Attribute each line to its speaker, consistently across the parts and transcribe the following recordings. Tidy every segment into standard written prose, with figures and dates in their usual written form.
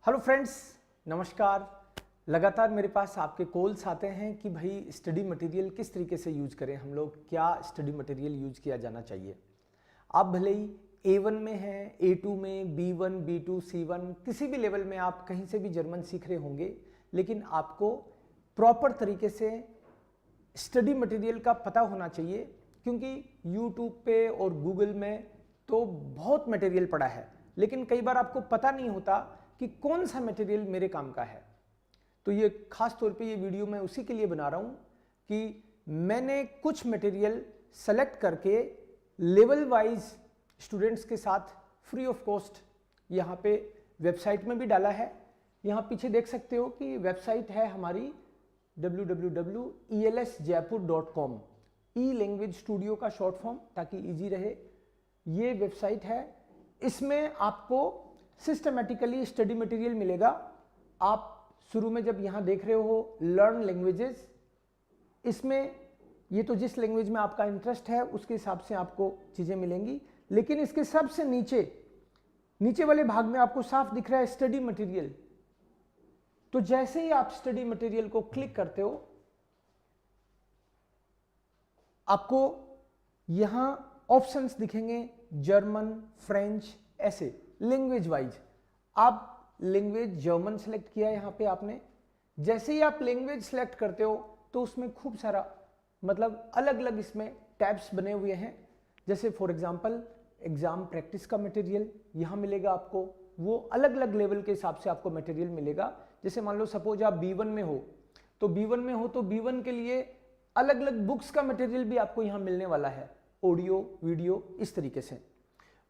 Speaker 1: Hello friends, नमस्कार। लगातार मेरे पास आपके कॉल्स आते हैं कि भाई स्टडी मटेरियल किस तरीके से यूज करें, हम लोग क्या स्टडी मटेरियल यूज किया जाना चाहिए। आप भले ही A1 में हैं, A2 में, B1, B2, C1 किसी भी लेवल में आप कहीं से भी जर्मन सीख रहे होंगे, लेकिन आपको प्रॉपर तरीके से स्टडी मटेरियल का पता होना चाहिए, क्योंकि यूट्यूब पे और गूगल में तो बहुत मटेरियल पड़ा है, लेकिन कई बार आपको पता नहीं होता कि कौन सा मटेरियल मेरे काम का है। तो ये खास तौर पे ये वीडियो मैं उसी के लिए बना रहा हूँ कि मैंने कुछ मटेरियल सेलेक्ट करके लेवल वाइज स्टूडेंट्स के साथ फ्री ऑफ कॉस्ट यहाँ पे वेबसाइट में भी डाला है। यहाँ पीछे देख सकते हो कि वेबसाइट है हमारी www.elsjaipur.com, ई लैंग्वेज स्टूडियो का शॉर्ट फॉर्म, ताकि इजी रहे। ये वेबसाइट है, इसमें आपको सिस्टमेटिकली स्टडी मटेरियल मिलेगा। आप शुरू में जब यहाँ देख रहे हो लर्न लैंग्वेजेस, इसमें ये तो जिस लैंग्वेज में आपका इंटरेस्ट है उसके हिसाब से आपको चीज़ें मिलेंगी, लेकिन इसके सबसे नीचे वाले भाग में आपको साफ दिख रहा है स्टडी मटेरियल। तो जैसे ही आप स्टडी मटेरियल को क्लिक करते हो, आपको यहां ऑप्शंस दिखेंगे, जर्मन, फ्रेंच, ऐसे लैंग्वेज वाइज। आप लैंग्वेज जर्मन सेलेक्ट किया यहां पे आपने। जैसे ही आप लैंग्वेज सेलेक्ट करते हो तो उसमें खूब सारा मतलब अलग अलग इसमें टैब्स बने हुए हैं। जैसे फॉर एग्जांपल एग्जाम प्रैक्टिस का मटेरियल यहां मिलेगा आपको, वो अलग अलग लेवल के हिसाब से आपको मटेरियल मिलेगा। जैसे मान लो सपोज आप B1 में हो तो B1 के लिए अलग अलग बुक्स का मटेरियल भी आपको यहाँ मिलने वाला है, ऑडियो, वीडियो, इस तरीके से।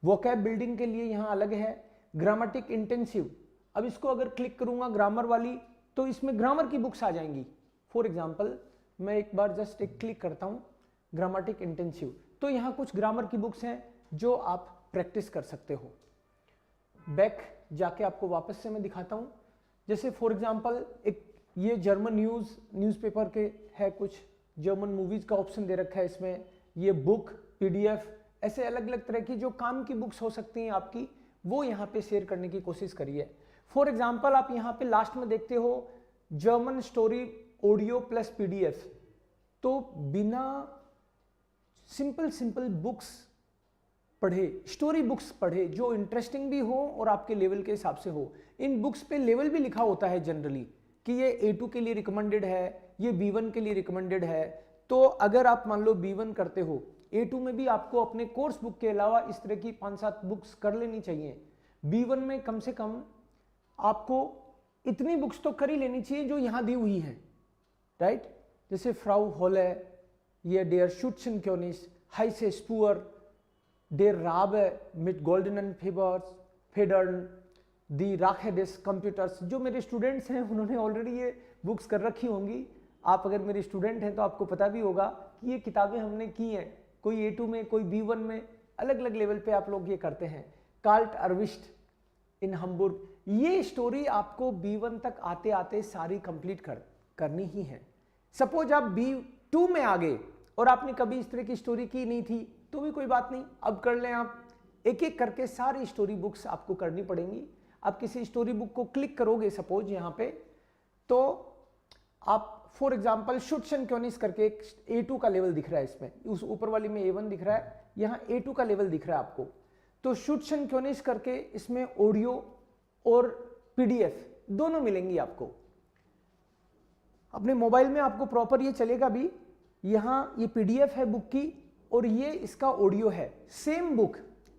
Speaker 1: वोकैब बिल्डिंग के लिए यहाँ अलग है। ग्रामेटिक इंटेंसिव, अब इसको अगर क्लिक करूंगा ग्रामर वाली तो इसमें ग्रामर की बुक्स आ जाएंगी। फॉर एग्जाम्पल मैं एक बार जस्ट एक क्लिक करता हूँ ग्रामेटिक इंटेंसिव, तो यहाँ कुछ ग्रामर की बुक्स हैं जो आप प्रैक्टिस कर सकते हो। बैक जाके आपको वापस से मैं दिखाता हूँ। जैसे फॉर एग्जाम्पल एक ये जर्मन न्यूज़पेपर के है, कुछ जर्मन मूवीज का ऑप्शन दे रखा है इसमें। ये बुक, PDF, ऐसे अलग अलग तरह की जो काम की बुक्स हो सकती हैं आपकी, वो यहाँ पे शेयर करने की कोशिश करिए। फॉर एग्जाम्पल आप यहाँ पे लास्ट में देखते हो German story audio plus PDF। तो बिना सिंपल बुक्स पढ़े, स्टोरी बुक्स पढ़े जो इंटरेस्टिंग भी हो और आपके लेवल के हिसाब से हो। इन बुक्स पे लेवल भी लिखा होता है जनरली कि ये A2 के लिए रिकमेंडेड है, ये B1 के लिए रिकमेंडेड है। तो अगर आप मान लो B1 करते हो, A2 में भी आपको अपने कोर्स बुक के अलावा इस तरह की 5-7 बुक्स कर लेनी चाहिए। B1 में कम से कम आपको इतनी बुक्स तो कर ही लेनी चाहिए जो यहाँ दी हुई हैं, राइट। जैसे फ्राउ होले, ये डेयर शुट्सन क्योनिस, हाइसे स्पुअर, डेर राबे मिट गोल्डन फेडर्न, दी राखेडिस कंप्यूटर्स। जो मेरे स्टूडेंट्स हैं उन्होंने ऑलरेडी ये बुक्स कर रखी होंगी। आप अगर मेरे स्टूडेंट हैं तो आपको पता भी होगा कि ये किताबें हमने की हैं, कोई A2 में, कोई B1 में, अलग अलग लेवल पे आप लोग ये करते हैं। कार्ट अर्विस्ट इन हम्बुर्ग, ये स्टोरी आपको B1 तक आते आते सारी कंप्लीट करनी ही है। सपोज आप B2 में आ गए और आपने कभी इस तरह की स्टोरी की नहीं थी तो भी कोई बात नहीं, अब कर लें। आप एक एक करके सारी स्टोरी बुक्स आपको करनी पड़ेंगी। आप किसी स्टोरी बुक को क्लिक करोगे सपोज यहाँ पे, तो आप फॉर एग्जाम्पल शुट्सन क्योनिस करके एक A2 का लेवल दिख रहा है इसमें, उस ऊपर वाली में A1 दिख रहा है, यहाँ A2 का लेवल दिख रहा है आपको। तो शुट्सन क्योनिस करके इसमें ऑडियो और PDF दोनों मिलेंगी आपको। अपने मोबाइल में आपको प्रॉपर ये चलेगा भी। यहाँ ये PDF है बुक की और ये इसका ऑडियो है। सेम बुक,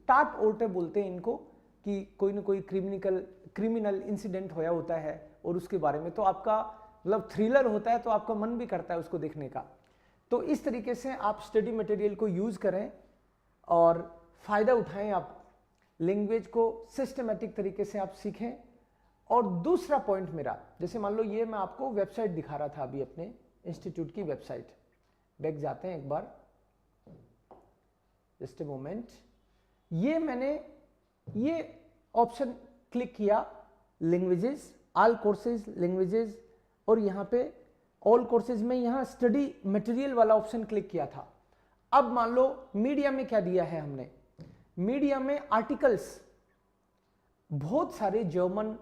Speaker 1: टाट ओल्टे बोलते हैं इनको, कि कोई ना कोई क्रिमिनल इंसिडेंट होया होता है और उसके बारे में, तो आपका मतलब थ्रिलर होता है तो आपका मन भी करता है उसको देखने का। तो इस तरीके से आप स्टडी मटेरियल को यूज करें और फायदा उठाएं। आप लैंग्वेज को सिस्टमेटिक तरीके से आप सीखें। और दूसरा पॉइंट मेरा, जैसे मान लो ये मैं आपको वेबसाइट दिखा रहा था अभी, अपने इंस्टीट्यूट की वेबसाइट। बैक जाते हैं एक बार, जस्ट ए मोमेंट। ये मैंने ये ऑप्शन क्लिक किया, लैंग्वेजेस, ऑल कोर्सेज लैंग्वेजेस, और यहाँ पे ऑल कोर्सेज में यहाँ स्टडी मटेरियल वाला ऑप्शन क्लिक किया था। अब मान लो मीडिया में क्या दिया है हमने, मीडिया में आर्टिकल्स, बहुत सारे जर्मन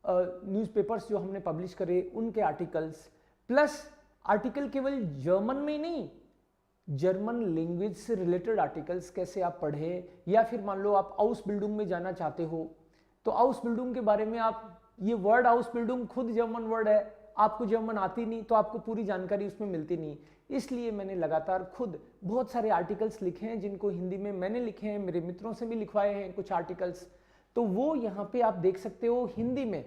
Speaker 1: न्यूज़पेपर्स जो हमने पब्लिश करे उनके आर्टिकल्स, प्लस आर्टिकल केवल जर्मन में नहीं, जर्मन लैंग्वेज से रिलेटेड आर्टिकल्स कैसे आप पढ़े, या फिर मान लो आप आउसबिल्डिंग में जाना चाहते हो तो आउसबिल्डिंग के बारे में आप, ये वर्ड आउसबिल्डिंग खुद जर्मन वर्ड है, आपको जर्मन आती नहीं तो आपको पूरी जानकारी उसमें मिलती नहीं। इसलिए मैंने लगातार खुद बहुत सारे आर्टिकल्स लिखे हैं जिनको हिंदी में मैंने लिखे हैं, मेरे मित्रों से भी लिखवाए हैं कुछ आर्टिकल्स, तो वो यहाँ पे आप देख सकते हो हिंदी में,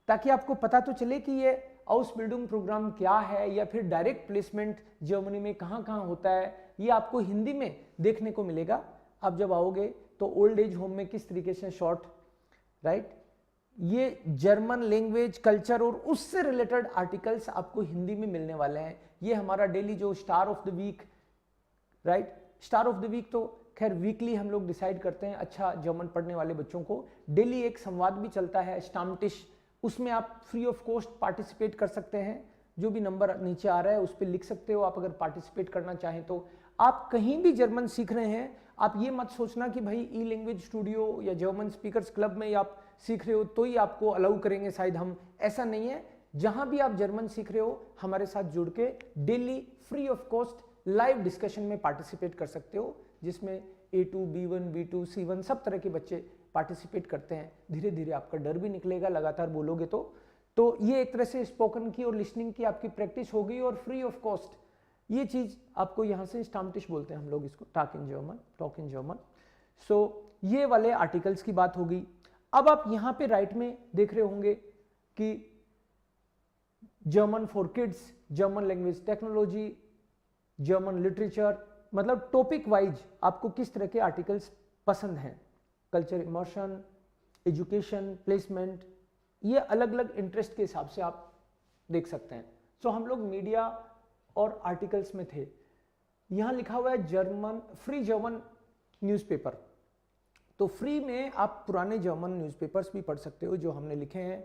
Speaker 1: ताकि आपको पता तो चले कि ये आउसबिल्डिंग प्रोग्राम क्या है, या फिर डायरेक्ट प्लेसमेंट जर्मनी में कहाँ कहाँ होता है, ये आपको हिंदी में देखने को मिलेगा। आप जब आओगे तो ओल्ड एज होम में किस तरीके से शॉर्ट, राइट, ये जर्मन लैंग्वेज, कल्चर और उससे रिलेटेड आर्टिकल्स आपको हिंदी में मिलने वाले हैं। ये हमारा डेली जो star of the week, right, star of the week तो खैर वीकली हम लोग डिसाइड करते हैं अच्छा जर्मन पढ़ने वाले बच्चों को, डेली एक संवाद भी चलता है स्टामटिश, उसमें आप फ्री ऑफ कॉस्ट पार्टिसिपेट कर सकते हैं। जो भी नंबर नीचे आ रहा है उस पर लिख सकते हो आप अगर पार्टिसिपेट करना चाहें तो। आप कहीं भी जर्मन सीख रहे हैं, आप ये मत सोचना कि भाई ई लैंग्वेज स्टूडियो या जर्मन स्पीकर्स क्लब में आप सीख रहे हो तो ही आपको अलाउ करेंगे शायद हम, ऐसा नहीं है। जहां भी आप जर्मन सीख रहे हो हमारे साथ जुड़ के daily free of cost live discussion में पार्टिसिपेट कर सकते हो, जिसमें A2, B1, B2, C1 सब तरह के बच्चे पार्टिसिपेट करते हैं। धीरे धीरे आपका डर भी निकलेगा लगातार बोलोगे तो ये एक तरह से स्पोकन की और लिसनिंग की आपकी प्रैक्टिस होगी और फ्री ऑफ कॉस्ट। ये चीज आपको यहाँ से स्टामटिश बोलते हैं हम लोग इसको, टॉक इन जर्मन। सो ये वाले आर्टिकल्स की बात होगी। अब आप यहाँ पे राइट में देख रहे होंगे कि German for kids, German language technology, German literature, मतलब टॉपिक वाइज आपको किस तरह के आर्टिकल्स पसंद हैं, कल्चर इमर्शन, एजुकेशन, प्लेसमेंट, ये अलग अलग इंटरेस्ट के हिसाब से आप देख सकते हैं। सो हम लोग मीडिया और आर्टिकल्स में थे। यहाँ लिखा हुआ है जर्मन, फ्री जर्मन न्यूज़पेपर, तो फ्री में आप पुराने जर्मन न्यूज़पेपर्स भी पढ़ सकते हो जो हमने लिखे हैं,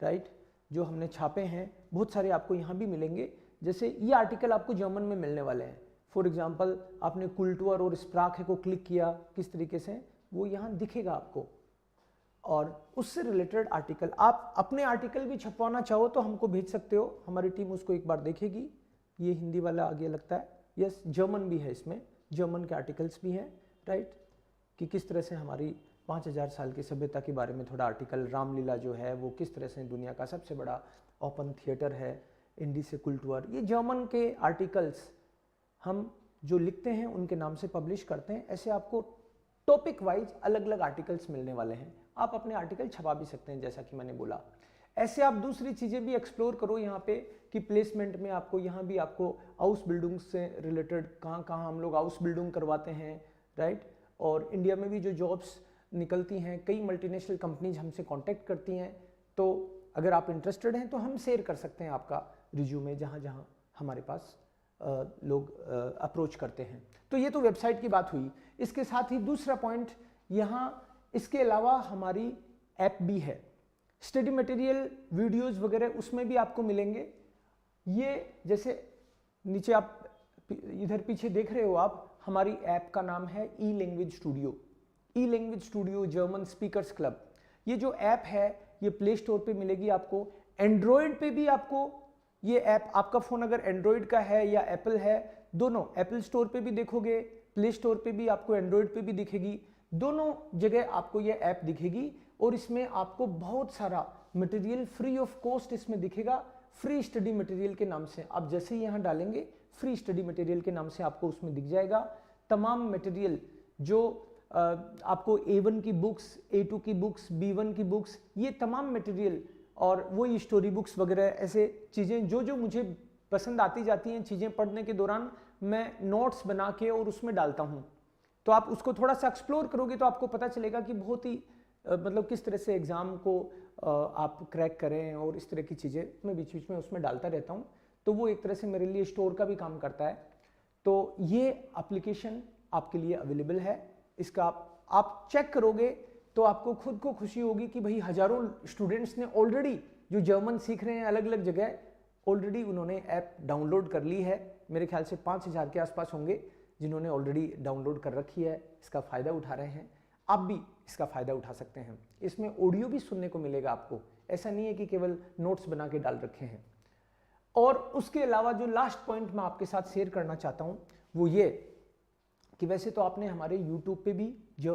Speaker 1: राइट, जो हमने छापे हैं, बहुत सारे आपको यहाँ भी मिलेंगे। जैसे ये आर्टिकल आपको जर्मन में मिलने वाले हैं। फॉर एग्जांपल आपने कुल्टुर और स्प्राखे को क्लिक किया, किस तरीके से वो यहाँ दिखेगा आपको, और उससे रिलेटेड आर्टिकल आप अपने आर्टिकल भी छपवाना चाहो तो हमको भेज सकते हो, हमारी टीम उसको एक बार देखेगी। ये हिंदी वाला आगे लगता है, यस, जर्मन भी है इसमें, जर्मन के आर्टिकल्स भी हैं, राइट, कि किस तरह से हमारी 5000 साल की सभ्यता के बारे में थोड़ा आर्टिकल, रामलीला जो है वो किस तरह से दुनिया का सबसे बड़ा ओपन थिएटर है, इंडी से कुल्टुर, ये जर्मन के आर्टिकल्स हम जो लिखते हैं उनके नाम से पब्लिश करते हैं। ऐसे आपको टॉपिक वाइज अलग अलग आर्टिकल्स मिलने वाले हैं। आप अपने आर्टिकल छपा भी सकते हैं जैसा कि मैंने बोला। ऐसे आप दूसरी चीज़ें भी एक्सप्लोर करो यहाँ पे कि प्लेसमेंट में आपको यहाँ भी आपको हाउस बिल्डिंग से रिलेटेड कहाँ कहाँ हम लोग हाउस बिल्डिंग करवाते हैं, राइट, और इंडिया में भी जो जॉब्स निकलती हैं, कई मल्टीनेशनल कंपनीज हमसे कांटेक्ट करती हैं, तो अगर आप इंटरेस्टेड हैं तो हम शेयर कर सकते हैं आपका रिज्यूमे जहाँ जहाँ हमारे पास लोग अप्रोच करते हैं। तो ये तो वेबसाइट की बात हुई। इसके साथ ही दूसरा पॉइंट यहाँ, इसके अलावा हमारी ऐप भी है, स्टडी मटेरियल, वीडियोस वगैरह उसमें भी आपको मिलेंगे। ये जैसे नीचे आप इधर पीछे देख रहे हो आप, हमारी ऐप का नाम है E language studio, E language studio German speakers club. ये जो ऐप है ये प्ले स्टोर पे मिलेगी आपको, एंड्रॉयड पे भी आपको ये ऐप, आपका फ़ोन अगर एंड्रॉयड का है या एप्पल है, दोनों एप्पल स्टोर पे भी देखोगे, प्ले स्टोर पे भी आपको एंड्रॉयड पे भी दिखेगी, दोनों जगह आपको ये ऐप दिखेगी। और इसमें आपको बहुत सारा मटेरियल फ्री ऑफ कॉस्ट इसमें दिखेगा, फ्री स्टडी मटेरियल के नाम से। आप जैसे ही यहाँ डालेंगे फ्री स्टडी मटेरियल के नाम से आपको उसमें दिख जाएगा तमाम मटेरियल, जो आपको A1 की बुक्स, A2 की बुक्स, B1 की बुक्स, ये तमाम मटेरियल, और वो स्टोरी बुक्स वगैरह, ऐसे चीज़ें जो मुझे पसंद आती जाती हैं चीज़ें पढ़ने के दौरान, मैं नोट्स बना के और उसमें डालता हूँ। तो आप उसको थोड़ा सा एक्सप्लोर करोगे तो आपको पता चलेगा कि बहुत ही मतलब किस तरह से एग्ज़ाम को आप क्रैक करें, और इस तरह की चीज़ें मैं बीच बीच में उसमें डालता रहता हूँ। तो वो एक तरह से मेरे लिए स्टोर का भी काम करता है। तो ये एप्लीकेशन आपके लिए अवेलेबल है, इसका आप चेक करोगे तो आपको खुद को खुशी होगी कि भाई हज़ारों स्टूडेंट्स ने ऑलरेडी, जो जर्मन सीख रहे हैं अलग अलग जगह, ऑलरेडी उन्होंने ऐप डाउनलोड कर ली है। मेरे ख्याल से 5000 के आसपास होंगे जिन्होंने ऑलरेडी डाउनलोड कर रखी है, इसका फ़ायदा उठा रहे हैं। आप भी इसका फ़ायदा उठा सकते हैं। इसमें ऑडियो भी सुनने को मिलेगा आपको, ऐसा नहीं है कि केवल नोट्स बना के डाल रखे हैं। और उसके अलावा जो लास्ट पॉइंट मैं आपके साथ शेयर करना चाहता हूँ वो ये कि वैसे तो आपने हमारे YouTube पे भी जो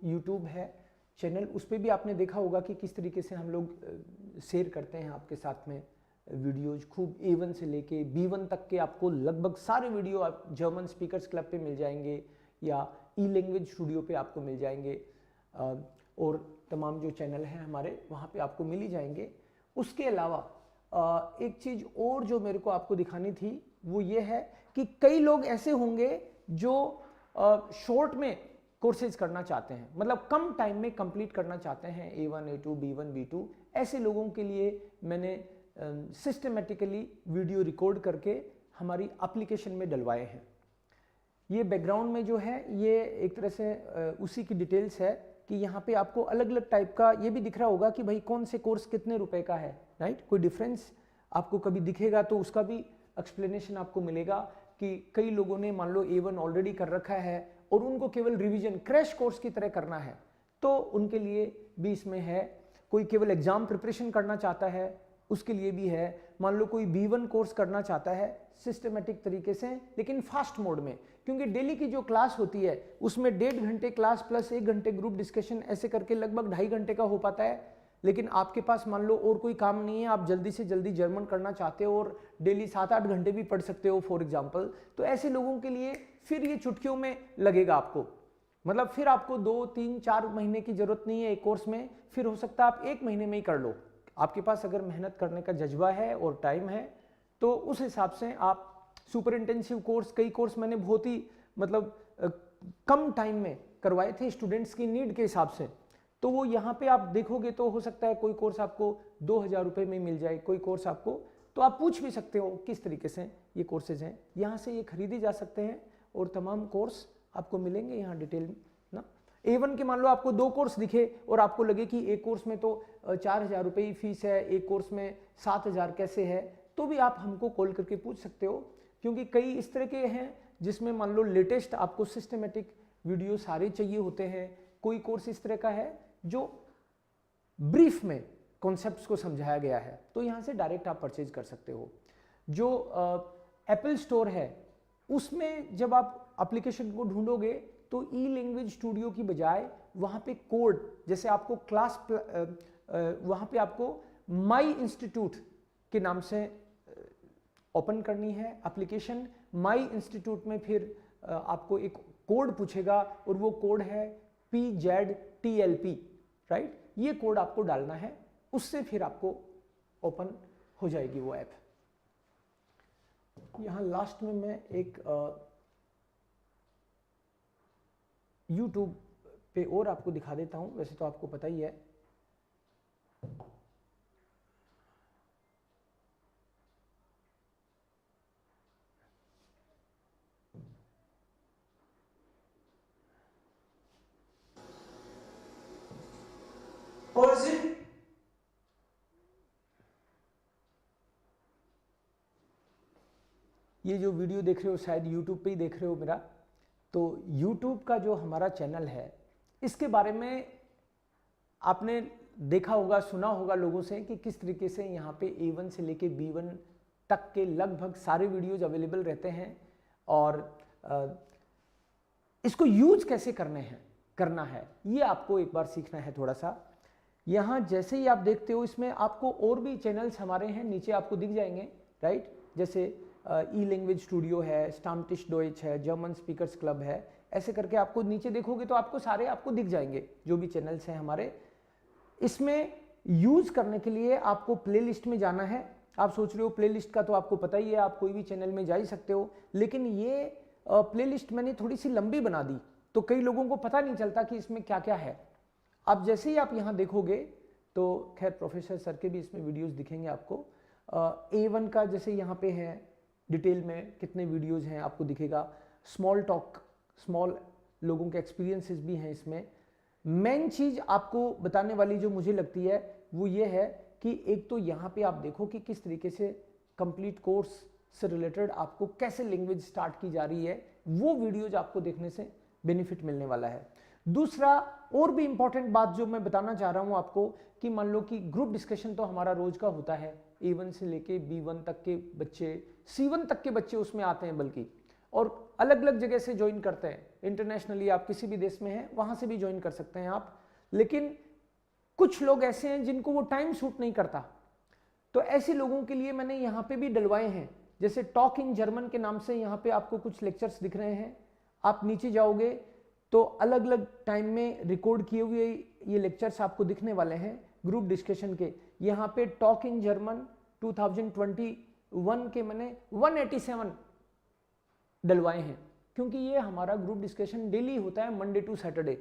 Speaker 1: YouTube है चैनल, उस पर भी आपने देखा होगा कि किस तरीके से हम लोग शेयर करते हैं आपके साथ में वीडियोज, खूब A1 से लेके B1 तक के आपको लगभग सारे वीडियो आप जर्मन स्पीकर्स क्लब पे मिल जाएंगे या ई लैंग्वेज स्टूडियो पे आपको मिल जाएंगे, और तमाम जो चैनल हैं हमारे वहाँ पे आपको मिल ही जाएंगे। उसके अलावा एक चीज़ और जो मेरे को आपको दिखानी थी वो ये है कि कई लोग ऐसे होंगे जो शॉर्ट में कोर्सेज करना चाहते हैं, मतलब कम टाइम में कंप्लीट करना चाहते हैं A1, A2, B1, B2। ऐसे लोगों के लिए मैंने सिस्टमेटिकली वीडियो रिकॉर्ड करके हमारी एप्लीकेशन में डलवाए हैं। ये बैकग्राउंड में जो है ये एक तरह से उसी की डिटेल्स है कि यहाँ पे आपको अलग अलग टाइप का ये भी दिख रहा होगा कि भाई कौन से कोर्स कितने रुपए का है, राइट। कोई डिफरेंस आपको कभी दिखेगा तो उसका भी एक्सप्लेनेशन आपको मिलेगा कि कई लोगों ने मान लो A1 ऑलरेडी कर रखा है और उनको केवल रिवीजन क्रैश कोर्स की तरह करना है, तो उनके लिए भी इसमें है। कोई केवल एग्जाम प्रिपरेशन करना चाहता है उसके लिए भी है। मान लो कोई B1 कोर्स करना चाहता है सिस्टमेटिक तरीके से लेकिन फास्ट मोड में, क्योंकि डेली की जो क्लास होती है उसमें 1.5 घंटे क्लास प्लस 1 घंटे ग्रुप डिस्कशन, ऐसे करके लगभग 2.5 घंटे का हो पाता है। लेकिन आपके पास मान लो और कोई काम नहीं है, आप जल्दी से जल्दी जर्मन करना चाहते हो और डेली 7-8 घंटे भी पढ़ सकते हो फॉर एग्जाम्पल, तो ऐसे लोगों के लिए फिर ये चुटकियों में लगेगा आपको, मतलब फिर आपको 2-3-4 महीने की जरूरत नहीं है एक कोर्स में, फिर हो सकता है आप 1 महीने में ही कर लो। आपके पास अगर मेहनत करने का जज्बा है और टाइम है तो उस हिसाब से आप सुपर इंटेंसिव कोर्स, कई कोर्स मैंने बहुत ही मतलब कम टाइम में करवाए थे स्टूडेंट्स की नीड के हिसाब से, तो वो यहाँ पे आप देखोगे तो हो सकता है कोई कोर्स आपको 2000 रुपये में मिल जाए, कोई कोर्स आपको, तो आप पूछ भी सकते हो किस तरीके से ये कोर्सेज हैं, यहाँ से ये खरीदे जा सकते हैं और तमाम कोर्स आपको मिलेंगे यहाँ डिटेल में ना। A1 के मान लो आपको 2 कोर्स दिखे और आपको लगे कि एक कोर्स में तो 4000 रुपये ही फीस है, एक कोर्स में 7000 कैसे है, तो भी आप हमको कॉल करके पूछ सकते हो, क्योंकि कई इस तरह के हैं जिसमें मान लो लेटेस्ट आपको सिस्टमेटिक वीडियो सारे चाहिए होते हैं। कोई कोर्स इस तरह का है जो ब्रीफ में कॉन्सेप्ट्स को समझाया गया है, तो यहाँ से डायरेक्ट आप परचेज कर सकते हो। जो एप्पल स्टोर है उसमें जब आप एप्लीकेशन को ढूंढोगे तो ई लैंग्वेज स्टूडियो की बजाय वहाँ पे कोड, जैसे आपको क्लास वहाँ पे आपको माई इंस्टीट्यूट के नाम से ओपन करनी है एप्लीकेशन। माई इंस्टीट्यूट में फिर आपको एक कोड पूछेगा और वो कोड है PZTLP, राइट। ये कोड आपको डालना है, उससे फिर आपको ओपन हो जाएगी वो ऐप। यहाँ लास्ट में मैं एक YouTube पे और आपको दिखा देता हूँ, वैसे तो आपको पता ही है। ये जो वीडियो देख रहे हो शायद YouTube पे ही देख रहे हो मेरा, तो YouTube का जो हमारा चैनल है इसके बारे में आपने देखा होगा, सुना होगा लोगों से कि किस तरीके से यहाँ पे A1 से लेके B1 तक के लगभग सारे वीडियोज अवेलेबल रहते हैं, और इसको यूज कैसे करना है ये आपको एक बार सीखना है थोड़ा सा। यहाँ जैसे ही आप देखते हो इसमें आपको और भी चैनल्स हमारे हैं नीचे आपको दिख जाएंगे, राइट। जैसे ई लैंग्वेज स्टूडियो है, स्टामटिश डॉइच है, जर्मन स्पीकर्स क्लब है, ऐसे करके आपको नीचे देखोगे तो आपको सारे आपको दिख जाएंगे जो भी चैनल्स हैं हमारे। इसमें यूज करने के लिए आपको प्लेलिस्ट में जाना है। आप सोच रहे हो प्लेलिस्ट का तो आपको पता ही है, आप कोई भी चैनल में जा ही सकते हो, लेकिन ये प्लेलिस्ट मैंने थोड़ी सी लंबी बना दी तो कई लोगों को पता नहीं चलता कि इसमें क्या क्या है। अब जैसे ही आप यहाँ देखोगे तो खैर प्रोफेसर सर के भी इसमें वीडियोस दिखेंगे आपको। A1 का जैसे यहाँ पे है डिटेल में कितने वीडियोस हैं आपको दिखेगा। स्मॉल टॉक, स्मॉल लोगों के एक्सपीरियंसेस भी हैं इसमें। मेन चीज़ आपको बताने वाली जो मुझे लगती है वो ये है कि एक तो यहाँ पे आप देखो कि किस तरीके से कंप्लीट कोर्स से रिलेटेड आपको कैसे लैंग्वेज स्टार्ट की जा रही है, वो वीडियोज आपको देखने से बेनिफिट मिलने वाला है। दूसरा और भी इंपॉर्टेंट बात जो मैं बताना चाह रहा हूं आपको कि मान लो कि ग्रुप डिस्कशन तो हमारा रोज का होता है, A1 से लेके B1 तक के बच्चे, C1 तक के बच्चे उसमें आते हैं बल्कि, और अलग अलग जगह से ज्वाइन करते हैं। इंटरनेशनली आप किसी भी देश में हैं वहां से भी ज्वाइन कर सकते हैं आप। लेकिन कुछ लोग ऐसे हैं जिनको वो टाइम सूट नहीं करता, तो ऐसे लोगों के लिए मैंने यहाँ पे भी डलवाए हैं। जैसे टॉक इन जर्मन के नाम से यहाँ पे आपको कुछ लेक्चर्स दिख रहे हैं। आप नीचे जाओगे तो अलग अलग टाइम में रिकॉर्ड किए हुए ये लेक्चर्स आपको दिखने वाले हैं ग्रुप डिस्कशन के। यहाँ पे टॉक इन जर्मन 2021 के मैंने 187 डलवाए हैं, क्योंकि ये हमारा ग्रुप डिस्कशन डेली होता है मंडे टू सैटरडे।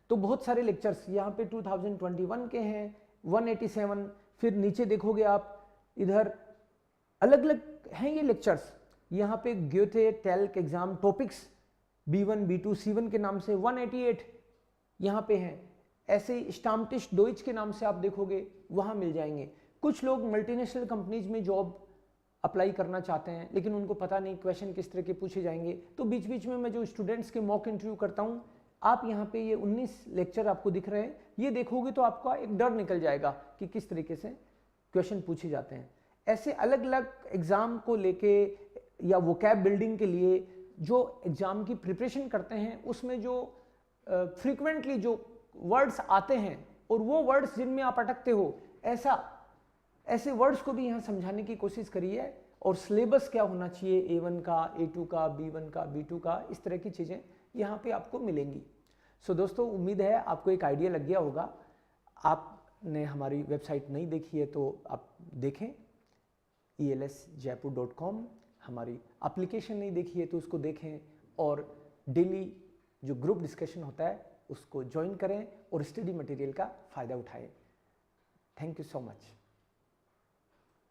Speaker 1: तो बहुत सारे लेक्चर्स यहाँ पे 2021 के हैं 187। फिर नीचे देखोगे आप इधर अलग अलग हैं ये लेक्चर्स। यहाँ पे ग्योथे talc exam topics B1 B2 C1 के नाम से 188 यहाँ पे हैं। ऐसे ही स्टाम्टिश डोइच के नाम से आप देखोगे वहाँ मिल जाएंगे। कुछ लोग मल्टीनेशनल कंपनीज में जॉब अप्लाई करना चाहते हैं लेकिन उनको पता नहीं क्वेश्चन किस तरह के पूछे जाएंगे, तो बीच बीच में मैं जो स्टूडेंट्स के मॉक इंटरव्यू करता हूँ, आप यहाँ पे ये 19 लेक्चर आपको दिख रहे हैं, ये देखोगे तो आपका एक डर निकल जाएगा कि किस तरीके से क्वेश्चन पूछे जाते हैं। ऐसे अलग अलग एग्जाम को लेके या वोकैब बिल्डिंग के लिए जो एग्जाम की प्रिपरेशन करते हैं उसमें जो फ्रीक्वेंटली जो वर्ड्स आते हैं और वो वर्ड्स जिनमें आप अटकते हो, ऐसे वर्ड्स को भी यहाँ समझाने की कोशिश करिए। और सिलेबस क्या होना चाहिए A1 का, A2 का, B1 का, B2 का, इस तरह की चीज़ें यहाँ पे आपको मिलेंगी। सो दोस्तों, उम्मीद है आपको एक आइडिया लग गया होगा। आपने हमारी वेबसाइट नहीं देखी है तो आप देखें, elsjaipur.com। हमारी एप्लीकेशन नहीं देखी है तो उसको देखें, और डेली जो ग्रुप डिस्कशन होता है उसको ज्वाइन करें और स्टडी मटेरियल का फ़ायदा उठाएं। Thank you so much.